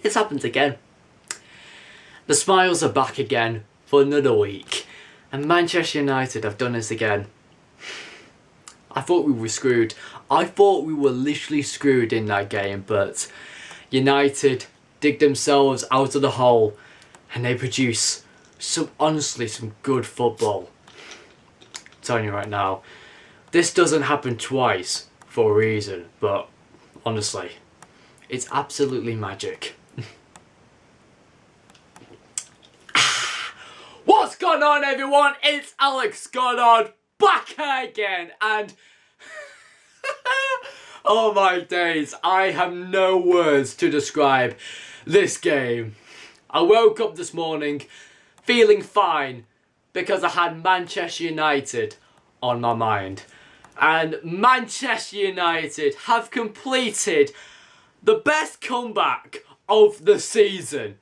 it's happened again. The smiles are back again for another week, and Manchester United have done this again. I thought we were screwed. I thought we were literally screwed in that game, but United dig themselves out of the hole and they produce honestly some good football. I'm telling you right now, this doesn't happen twice for a reason, but honestly, it's absolutely magic. What's going on, everyone? It's Alex Goddard back again, and oh my days, I have no words to describe this game. I woke up this morning feeling fine because I had Manchester United on my mind. And Manchester United have completed the best comeback of the season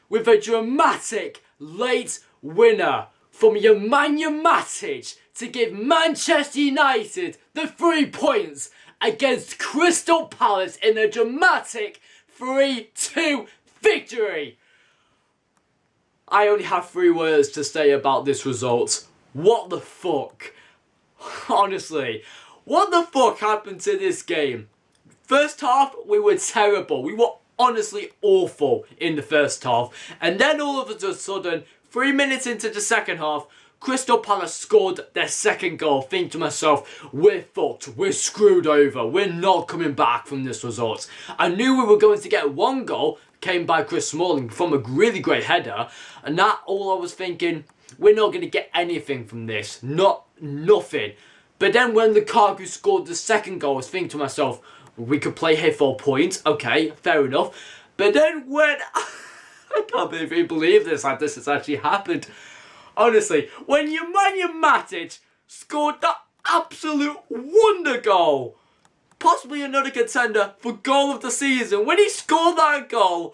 with a dramatic late winner from Nemanja Matic to give Manchester United the 3 points against Crystal Palace in a dramatic 3-2 victory. I only have 3 words to say about this result. What the fuck? Honestly, what the fuck happened to this game? First half, we were terrible. We were honestly awful in the first half. And then all of a sudden, 3 minutes into the second half, Crystal Palace scored their second goal. Thinking to myself, we're fucked. We're screwed over. We're not coming back from this result. I knew we were going to get 1 goal. Came by Chris Smalling from a really great header. And that all I was thinking, we're not going to get anything from this. Nothing. But then when Lukaku scored the second goal, I was thinking to myself, we could play here for points. Okay, fair enough. But then when... I can't believe this, like this has actually happened. Honestly, when Nemanja Matic scored that absolute wonder goal, possibly another contender for goal of the season, when he scored that goal,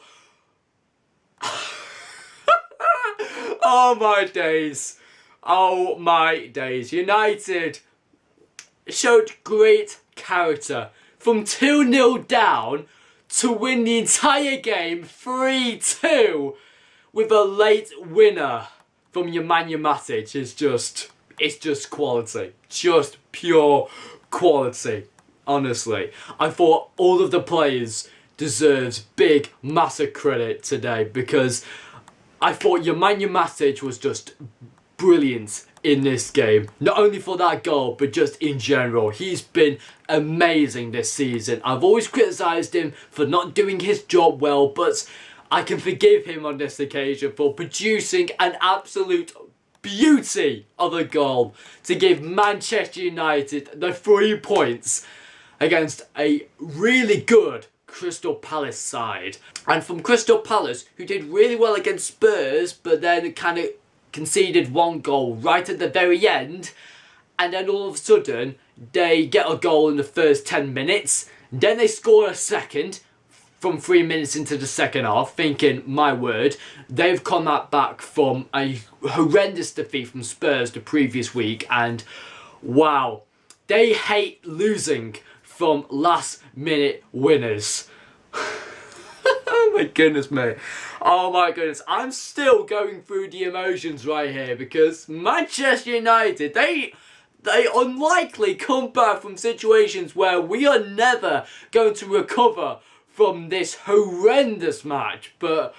oh my days, United showed great character from 2-0 down to win the entire game 3-2 with a late winner from Nemanja Matic. It's just quality. Just pure quality. Honestly. I thought all of the players deserves big, massive credit today because I thought Nemanja Matic was just brilliant in this game. Not only for that goal, but just in general. He's been amazing this season. I've always criticised him for not doing his job well, but I can forgive him on this occasion for producing an absolute beauty of a goal to give Manchester United the 3 points against a really good Crystal Palace side. And from Crystal Palace, who did really well against Spurs, but then kind of conceded 1 goal right at the very end, and then all of a sudden they get a goal in the first 10 minutes, then they score a second from 3 minutes into the second half, thinking, my word, they've come back from a horrendous defeat from Spurs the previous week, and wow, they hate losing from last minute winners. Oh my goodness, mate. Oh my goodness. I'm still going through the emotions right here because Manchester United, they unlikely come back from situations where we are never going to recover from this horrendous match. But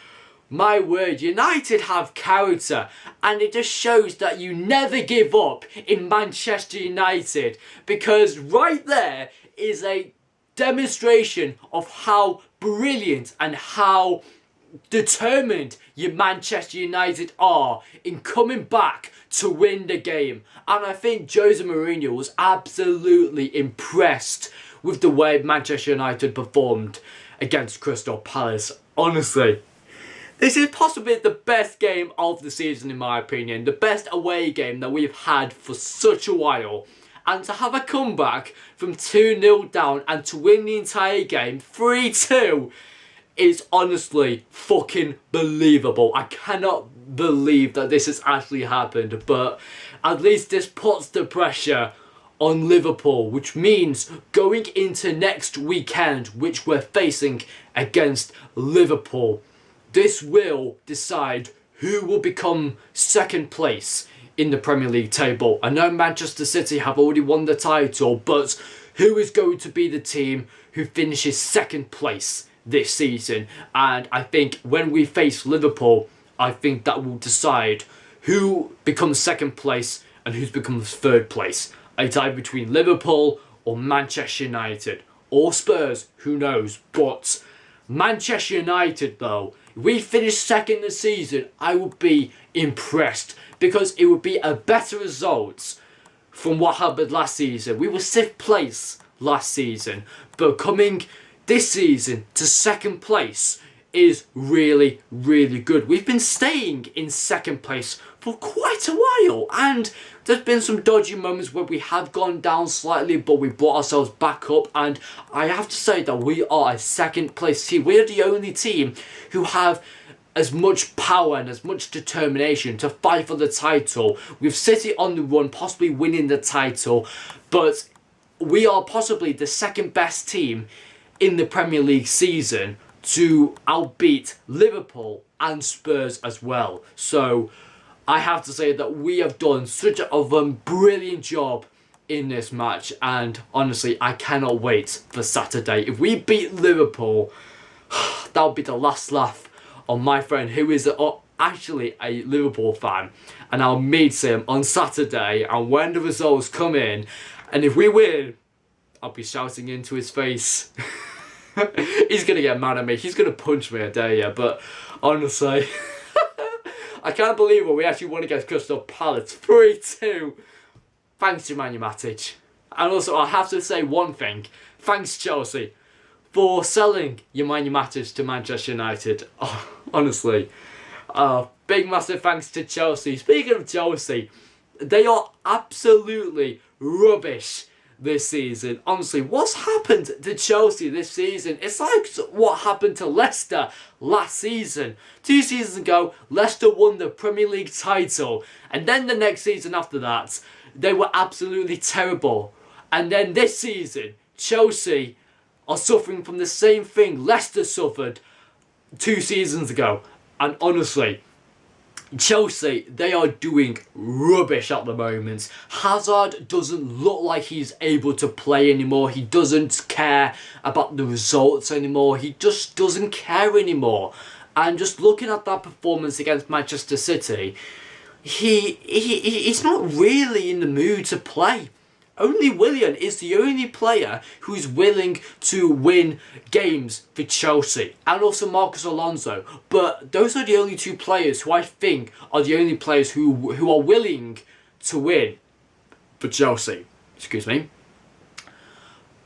my word, United have character, and it just shows that you never give up in Manchester United, because right there is a demonstration of how brilliant and how determined your Manchester United are in coming back to win the game. And I think Jose Mourinho was absolutely impressed with the way Manchester United performed against Crystal Palace. Honestly, this is possibly the best game of the season in my opinion, the best away game that we've had for such a while. And to have a comeback from 2-0 down and to win the entire game 3-2 is honestly fucking believable. I cannot believe that this has actually happened, but at least this puts the pressure on Liverpool, which means going into next weekend, which we're facing against Liverpool, this will decide who will become second place in the Premier League table. I know Manchester City have already won the title, but who is going to be the team who finishes second place this season? And I think when we face Liverpool, I think that will decide who becomes second place and who becomes third place. It's either between Liverpool or Manchester United or Spurs, who knows. But Manchester United, though, if we finish second this season, I would be impressed, because it would be a better result from what happened last season. We were 6th place last season, but coming this season to second place is really, really good. We've been staying in second place for quite a while, and there's been some dodgy moments where we have gone down slightly, but we brought ourselves back up, and I have to say that we are a second place team. We are the only team who have as much power and as much determination to fight for the title, with City on the run, possibly winning the title, but we are possibly the second best team in the Premier League season to outbeat Liverpool and Spurs as well. So I have to say that we have done such a brilliant job in this match, and honestly, I cannot wait for Saturday. If we beat Liverpool, that will be the last laugh on my friend, who is actually a Liverpool fan, and I'll meet him on Saturday, and when the results come in, and if we win, I'll be shouting into his face. He's going to get mad at me. He's going to punch me, I dare you. But honestly, I can't believe it. We actually won against Crystal Palace 3-2. Thanks, Nemanja Matic. And also, I have to say one thing. Thanks, Chelsea, for selling Nemanja Matic to Manchester United. Oh, honestly, big massive thanks to Chelsea. Speaking of Chelsea, they are absolutely rubbish this season. Honestly, what's happened to Chelsea this season? It's like what happened to Leicester last season. 2 seasons ago, Leicester won the Premier League title, and then the next season after that, they were absolutely terrible. And then this season, Chelsea are suffering from the same thing Leicester suffered 2 seasons ago. And honestly, Chelsea, they are doing rubbish at the moment. Hazard doesn't look like he's able to play anymore. He doesn't care about the results anymore. He just doesn't care anymore. And just looking at that performance against Manchester City, he's not really in the mood to play. Only Willian is the only player who's willing to win games for Chelsea, and also Marcos Alonso. But those are the only 2 players who I think are the only players who are willing to win for Chelsea. Excuse me.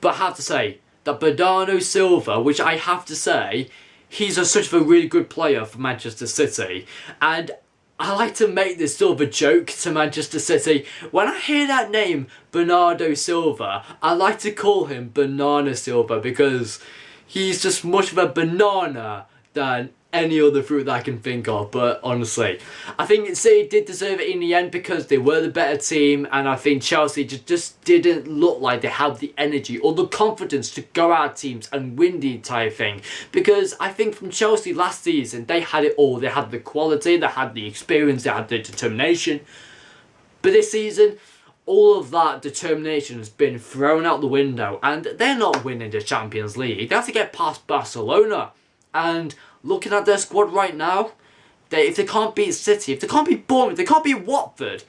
But I have to say that Bernardo Silva, which I have to say, he's such a really good player for Manchester City, and I like to make this sort of a joke to Manchester City. When I hear that name, Bernardo Silva, I like to call him Banana Silva, because he's just much of a banana than any other fruit that I can think of. But honestly, I think City did deserve it in the end, because they were the better team, and I think Chelsea just didn't look like they had the energy or the confidence to go out teams and win the entire thing. Because I think from Chelsea last season, they had it all. They had the quality, they had the experience, they had the determination. But this season, all of that determination has been thrown out the window, and they're not winning the Champions League. They have to get past Barcelona. And looking at their squad right now, if they can't beat City, if they can't beat Bournemouth, if they can't beat Watford,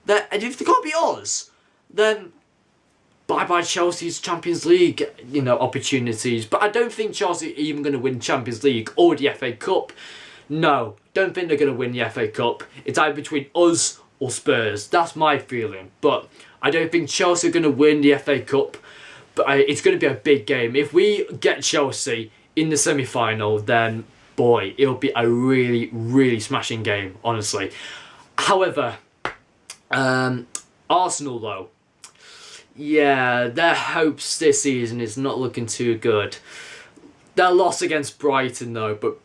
and if they can't beat us, then bye-bye Chelsea's Champions League, opportunities. But I don't think Chelsea are even going to win Champions League or the FA Cup. No, don't think they're going to win the FA Cup. It's either between us or Spurs. That's my feeling. But I don't think Chelsea are going to win the FA Cup. But it's going to be a big game. If we get Chelsea in the semi-final, then boy, it'll be a really, really smashing game, honestly. However, Arsenal though, yeah, their hopes this season is not looking too good. Their loss against Brighton though, but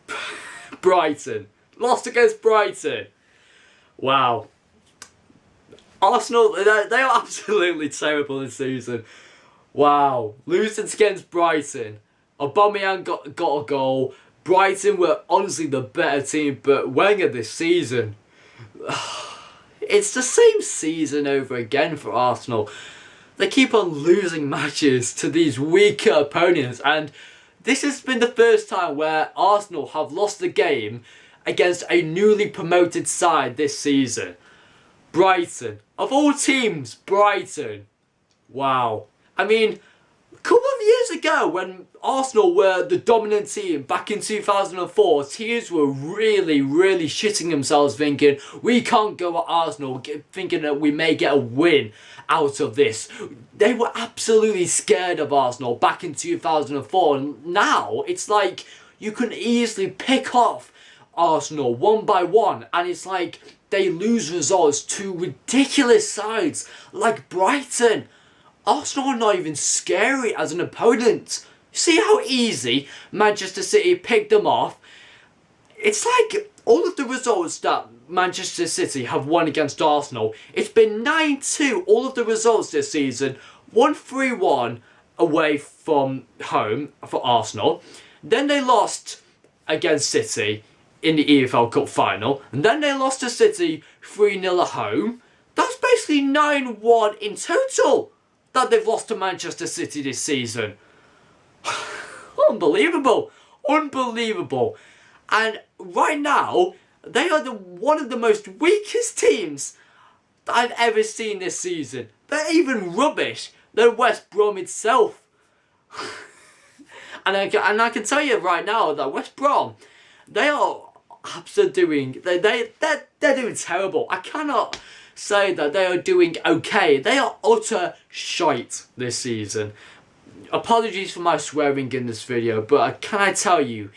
Brighton, lost against Brighton. Wow. Arsenal, they are absolutely terrible this season. Wow. Losing against Brighton. Aubameyang got a goal. Brighton were honestly the better team, but Wenger this season, it's the same season over again for Arsenal. They keep on losing matches to these weaker opponents, and this has been the first time where Arsenal have lost a game against a newly promoted side this season. Brighton. Of all teams, Brighton. Wow. I mean, a couple of years ago when Arsenal were the dominant team back in 2004, teams were really shitting themselves thinking, we can't go at Arsenal, thinking that we may get a win out of this. They were absolutely scared of Arsenal back in 2004, and now it's like you can easily pick off Arsenal one by one, and it's like they lose results to ridiculous sides like Brighton. Arsenal are not even scary as an opponent. See how easy Manchester City picked them off? It's like all of the results that Manchester City have won against Arsenal, it's been 9-2 all of the results this season. 1-3-1 away from home for Arsenal. Then they lost against City in the EFL Cup final. And then they lost to City 3-0 at home. That's basically 9-1 in total that they've lost to Manchester City this season. Unbelievable. Unbelievable. And right now, they are one of the most weakest teams that I've ever seen this season. They're even rubbish than West Brom itself. and I can tell you right now that West Brom, they are absolutely they're doing terrible. I cannot say that they are doing okay. They are utter shite this season. Apologies for my swearing in this video, but can I tell you,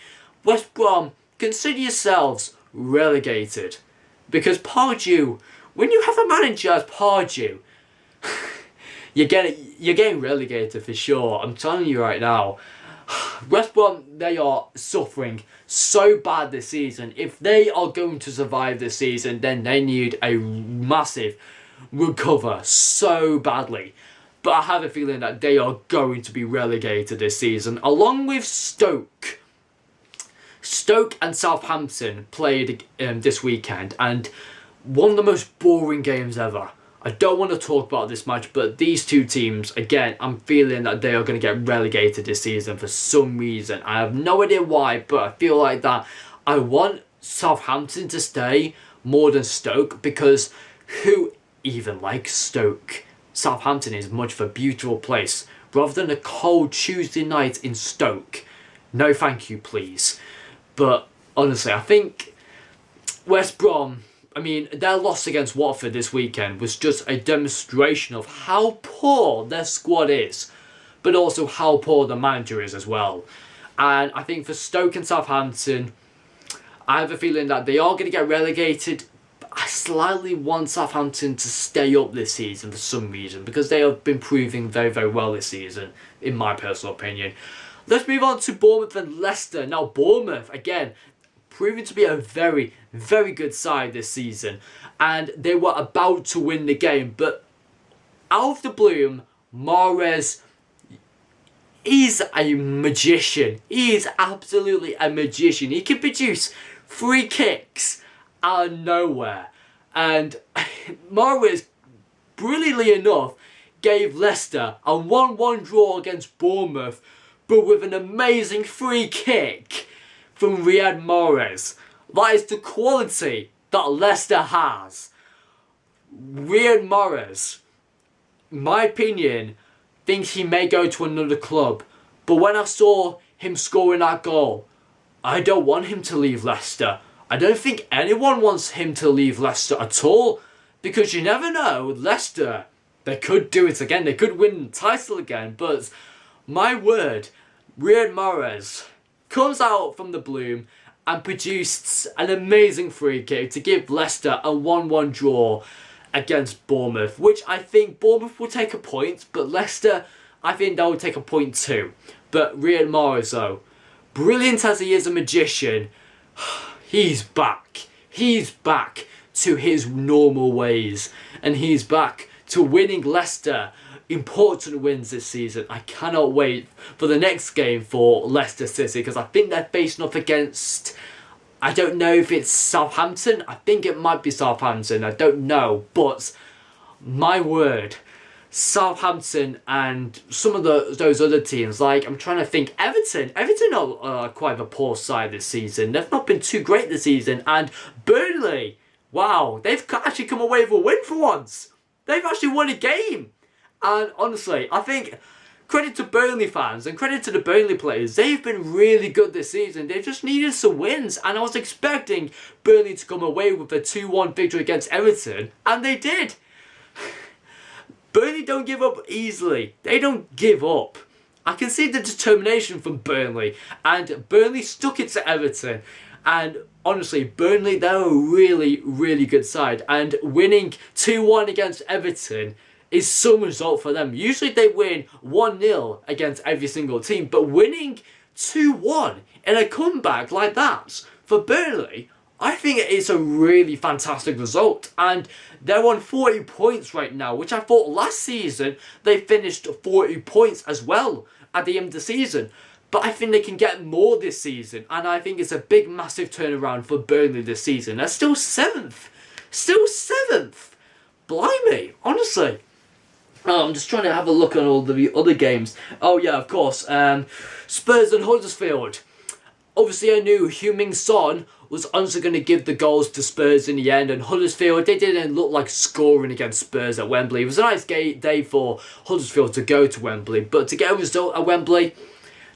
West Brom, consider yourselves relegated. Because Pardew, when you have a manager as Pardew, you're getting relegated for sure. I'm telling you right now. West Brom, they are suffering so bad this season. If they are going to survive this season, then they need a massive recover so badly. But I have a feeling that they are going to be relegated this season, along with Stoke. Stoke and Southampton played this weekend, and one of the most boring games ever. I don't want to talk about this match, but these two teams, again, I'm feeling that they are going to get relegated this season for some reason. I have no idea why, but I feel like that I want Southampton to stay more than Stoke, because who even likes Stoke? Southampton is much of a beautiful place, rather than a cold Tuesday night in Stoke. No thank you, please. But honestly, I think West Brom, I mean, their loss against Watford this weekend was just a demonstration of how poor their squad is, but also how poor the manager is as well. And I think for Stoke and Southampton, I have a feeling that they are going to get relegated. I slightly want Southampton to stay up this season for some reason, because they have been proving very well this season, in my personal opinion. Let's move on to Bournemouth and Leicester. Now, Bournemouth, again, proving to be a very good side this season, and they were about to win the game, but out of the blue, Mahrez is a magician. He is absolutely a magician. He can produce free kicks out of nowhere, and Mahrez, brilliantly enough, gave Leicester a 1-1 draw against Bournemouth, but with an amazing free kick from Riyad Mahrez. That is the quality that Leicester has. Riyad Mahrez, in my opinion, thinks he may go to another club. But when I saw him scoring that goal, I don't want him to leave Leicester. I don't think anyone wants him to leave Leicester at all. Because you never know, Leicester, they could do it again. They could win the title again. But my word, Riyad Mahrez comes out from the bloom and produced an amazing free kick to give Leicester a 1-1 draw against Bournemouth, which I think Bournemouth will take a point, but Leicester, I think they'll take a point too. But Riyad Mahrez, though, brilliant as he is a magician, he's back. He's back to his normal ways. And he's back to winning Leicester important wins this season. I cannot wait for the next game for Leicester City, because I think they're facing off against, I don't know if it's Southampton. I think it might be Southampton. I don't know. But my word, Southampton and some of those other teams, like I'm trying to think, Everton are quite a poor side this season. They've not been too great this season. And Burnley, wow, they've actually come away with a win for once. They've actually won a game. And honestly, I think credit to Burnley fans and credit to the Burnley players. They've been really good this season. They've just needed some wins. And I was expecting Burnley to come away with a 2-1 victory against Everton. And they did. Burnley don't give up easily. They don't give up. I can see the determination from Burnley. And Burnley stuck it to Everton. And honestly, Burnley, they're a really, really good side. And winning 2-1 against Everton is some result for them. Usually they win 1-0 against every single team. But winning 2-1 in a comeback like that for Burnley, I think it is a really fantastic result. And they're on 40 points right now, which I thought last season they finished 40 points as well at the end of the season. But I think they can get more this season. And I think it's a big, massive turnaround for Burnley this season. They're still 7th. Still 7th. Blimey, honestly. I'm just trying to have a look on all the other games. Oh yeah, of course. Spurs and Huddersfield. Obviously I knew Heung-min Son was honestly going to give the goals to Spurs in the end, and Huddersfield, they didn't look like scoring against Spurs at Wembley. It was a nice day for Huddersfield to go to Wembley, but to get a result at Wembley,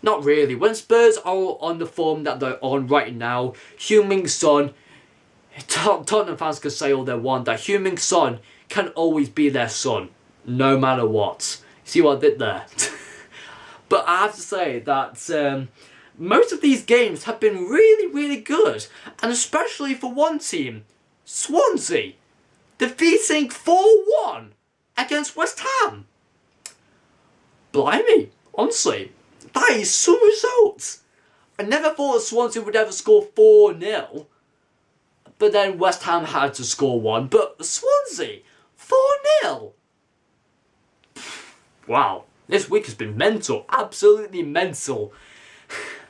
not really. When Spurs are on the form that they're on right now, Heung-min Son, Tottenham fans can say all they want, that Heung-min Son can always be their son, no matter what. See what I did there? But I have to say that most of these games have been really, really good. And especially for one team, Swansea, defeating 4-1 against West Ham. Blimey, honestly, that is some results. I never thought Swansea would ever score 4-0. But then West Ham had to score one. But Swansea, 4-0. Wow, this week has been mental. Absolutely mental.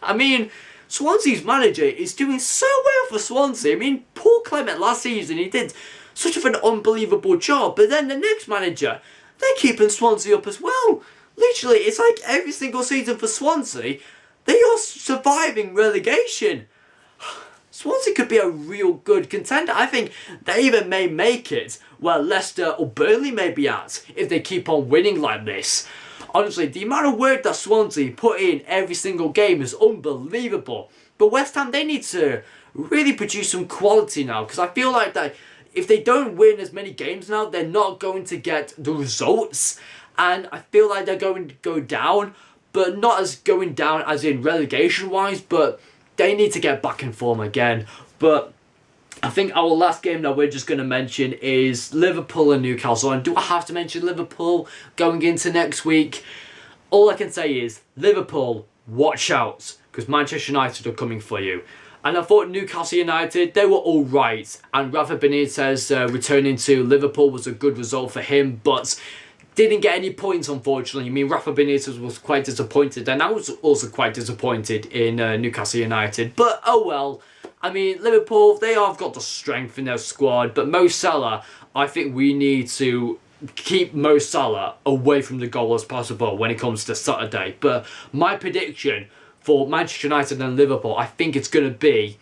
I mean, Swansea's manager is doing so well for Swansea. I mean, Paul Clement last season, he did such of an unbelievable job. But then the next manager, they're keeping Swansea up as well. Literally, it's like every single season for Swansea, they are surviving relegation. Swansea could be a real good contender. I think they even may make it where Leicester or Burnley may be at if they keep on winning like this. Honestly, the amount of work that Swansea put in every single game is unbelievable. But West Ham, they need to really produce some quality now, because I feel like that if they don't win as many games now, they're not going to get the results. And I feel like they're going to go down, but not as going down as in relegation-wise, but they need to get back in form again. But I think our last game that we're just going to mention is Liverpool and Newcastle. And do I have to mention Liverpool going into next week? All I can say is, Liverpool, watch out, because Manchester United are coming for you. And I thought Newcastle United, they were all right. And Rafa Benitez returning to Liverpool was a good result for him, but didn't get any points, unfortunately. I mean, Rafa Benitez was quite disappointed, and I was also quite disappointed in Newcastle United. But oh well. I mean, Liverpool, they have got the strength in their squad, but Mo Salah, I think we need to keep Mo Salah away from the goal as possible when it comes to Saturday. But my prediction for Manchester United and Liverpool, I think it's going to be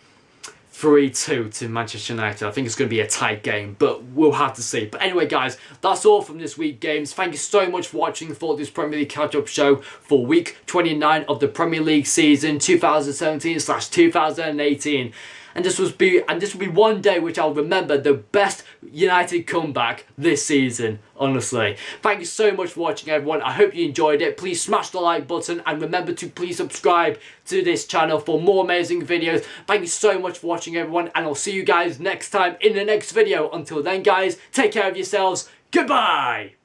3-2 to Manchester United. I think it's going to be a tight game, but we'll have to see. But anyway, guys, that's all from this week's games. Thank you so much for watching for this Premier League catch-up show for week 29 of the Premier League season 2017/2018. And this will be one day which I'll remember the best United comeback this season, honestly. Thank you so much for watching, everyone. I hope you enjoyed it. Please smash the like button and remember to please subscribe to this channel for more amazing videos. Thank you so much for watching, everyone, and I'll see you guys next time in the next video. Until then, guys, take care of yourselves. Goodbye!